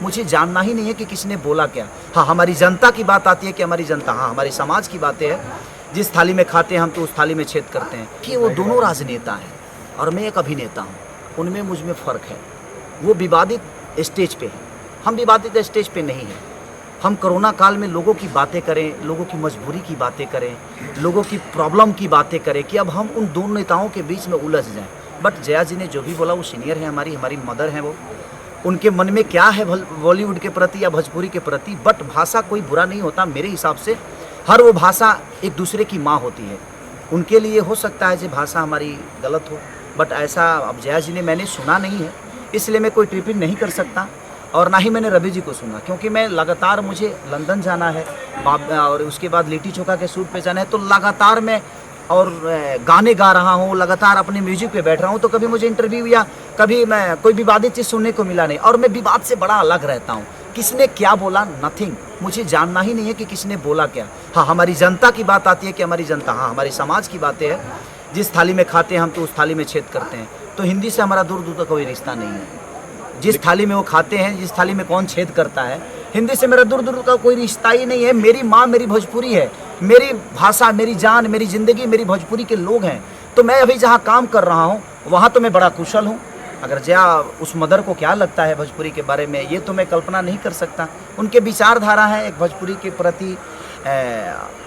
मुझे जानना ही नहीं है कि किसने बोला क्या। हाँ, हमारी जनता की बात आती है कि हमारी जनता, हाँ हमारे समाज की बातें हैं। जिस थाली में खाते हैं हम तो उस थाली में छेद करते हैं कि वो दोनों राजनेता हैं और मैं एक अभिनेता हूँ, उनमें मुझ में फ़र्क है। वो विवादित स्टेज पे है, हम विवादित स्टेज पे नहीं हैं। हम कोरोना काल में लोगों की बातें करें, लोगों की मजबूरी की बातें करें, लोगों की प्रॉब्लम की बातें करें कि अब हम उन दोनों नेताओं के बीच में उलझ जाएं। बट जया जी ने जो भी बोला वो सीनियर है, हमारी मदर हैं वो, उनके मन में क्या है बॉलीवुड के प्रति या भोजपुरी के प्रति। बट भाषा कोई बुरा नहीं होता मेरे हिसाब से, हर वो भाषा एक दूसरे की माँ होती है। उनके लिए हो सकता है जो भाषा हमारी गलत हो, बट ऐसा अब जया जी ने मैंने सुना नहीं है, इसलिए मैं कोई टिप्पणी नहीं कर सकता। और ना ही मैंने रवि जी को सुना, क्योंकि मैं लगातार, मुझे लंदन जाना है और उसके बाद लिट्टी चोखा के शूट पे जाना है, तो लगातार मैं और गाने गा रहा हूँ, लगातार अपने म्यूजिक पे बैठ रहा हूँ। तो कभी मुझे इंटरव्यू या कभी मैं कोई विवादित चीज़ सुनने को मिला नहीं। और मैं विवाद से बड़ा अलग रहता हूँ। किसने क्या बोला, नथिंग, मुझे जानना ही नहीं है कि किसने बोला क्या। हाँ, हमारी जनता की बात आती है कि हमारी जनता, हाँ हमारे समाज की बातें हैं। जिस थाली में खाते हैं हम तो उस थाली में छेद करते हैं। तो हिंदी से हमारा दूर दूर तक कोई रिश्ता नहीं है। जिस थाली में वो खाते हैं, जिस थाली में कौन छेद करता है, हिंदी से मेरा दूर दूर का कोई रिश्ता ही नहीं है। मेरी माँ मेरी भोजपुरी है, मेरी भाषा, मेरी जान, मेरी ज़िंदगी, मेरी भोजपुरी के लोग हैं। तो मैं अभी जहाँ काम कर रहा हूँ वहाँ तो मैं बड़ा कुशल हूँ। अगर जया उस मदर को क्या लगता है भोजपुरी के बारे में, ये तो मैं कल्पना नहीं कर सकता। उनके विचारधारा है एक भोजपुरी के प्रति,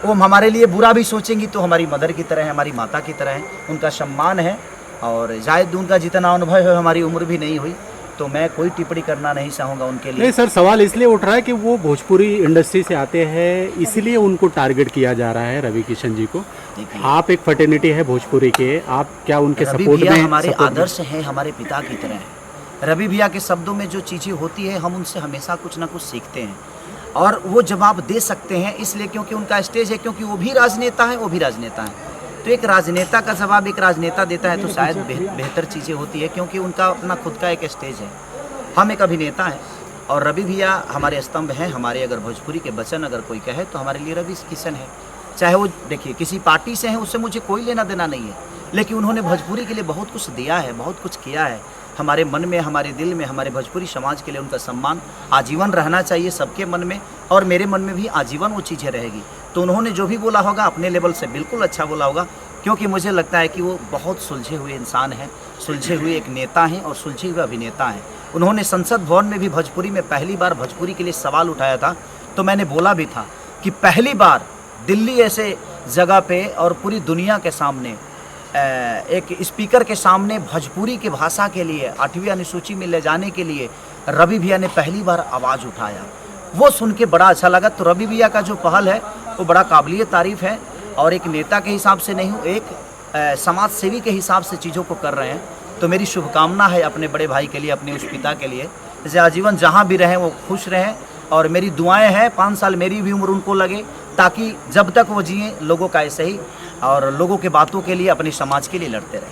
वो हमारे लिए बुरा भी सोचेंगी तो हमारी मदर की तरह है, हमारी माता की तरह है, उनका सम्मान है। और शायद उनका जितना अनुभव है, हमारी उम्र भी नहीं हुई, तो मैं कोई टिप्पणी करना नहीं चाहूँगा उनके लिए। नहीं सर, सवाल इसलिए उठ रहा है कि वो भोजपुरी इंडस्ट्री से आते हैं, इसलिए उनको टारगेट किया जा रहा है, रवि किशन जी को। आप एक फर्टेनिटी है भोजपुरी के, आप क्या उनके सपोर्ट में? हमारे आदर्श हैं, हमारे पिता की तरह हैं। रवि भैया के शब्दों में जो चीज़ें होती है, हम उनसे हमेशा कुछ ना कुछ सीखते हैं और वो जवाब दे सकते हैं, इसलिए क्योंकि उनका स्टेज है, क्योंकि वो भी राजनेता है, वो भी राजनेता है। तो एक राजनेता का जवाब एक राजनेता देता है तो शायद बेहतर चीज़ें होती है, क्योंकि उनका अपना खुद का एक स्टेज है। हम एक अभिनेता हैं और रवि भैया हमारे स्तंभ हैं। हमारे अगर भोजपुरी के वचन अगर कोई कहे तो हमारे लिए रवि किशन है। चाहे वो देखिए किसी पार्टी से हैं, उससे मुझे कोई लेना देना नहीं है, लेकिन उन्होंने भोजपुरी के लिए बहुत कुछ दिया है, बहुत कुछ किया है। हमारे मन में, हमारे दिल में, हमारे भोजपुरी समाज के लिए उनका सम्मान आजीवन रहना चाहिए सबके मन में, और मेरे मन में भी आजीवन वो चीज़ें रहेगी। तो उन्होंने जो भी बोला होगा अपने लेवल से बिल्कुल अच्छा बोला होगा, क्योंकि मुझे लगता है कि वो बहुत सुलझे हुए इंसान हैं, सुलझे हुए एक नेता हैं और सुलझे हुए अभिनेता हैं। उन्होंने संसद भवन में भी भोजपुरी में पहली बार भोजपुरी के लिए सवाल उठाया था, तो मैंने बोला भी था कि पहली बार दिल्ली ऐसे जगह पे और पूरी दुनिया के सामने एक स्पीकर के सामने भोजपुरी की भाषा के लिए 8वीं अनुसूची में ले जाने के लिए रवि भैया ने पहली बार आवाज़ उठाया। वो सुन के बड़ा अच्छा लगा। तो रवि भैया का जो पहल है वो बड़ा काबिलियत तारीफ़ है, और एक नेता के हिसाब से नहीं हूँ, एक समाज सेवी के हिसाब से चीज़ों को कर रहे हैं। तो मेरी शुभकामना है अपने बड़े भाई के लिए, अपने उस पिता के लिए, जैसे आजीवन जहाँ भी रहें वो खुश रहें। और मेरी दुआएं हैं 5 साल मेरी भी उम्र उनको लगे, ताकि जब तक वो जिए लोगों का ऐसे ही और लोगों के बातों के लिए, अपने समाज के लिए लड़ते रहें।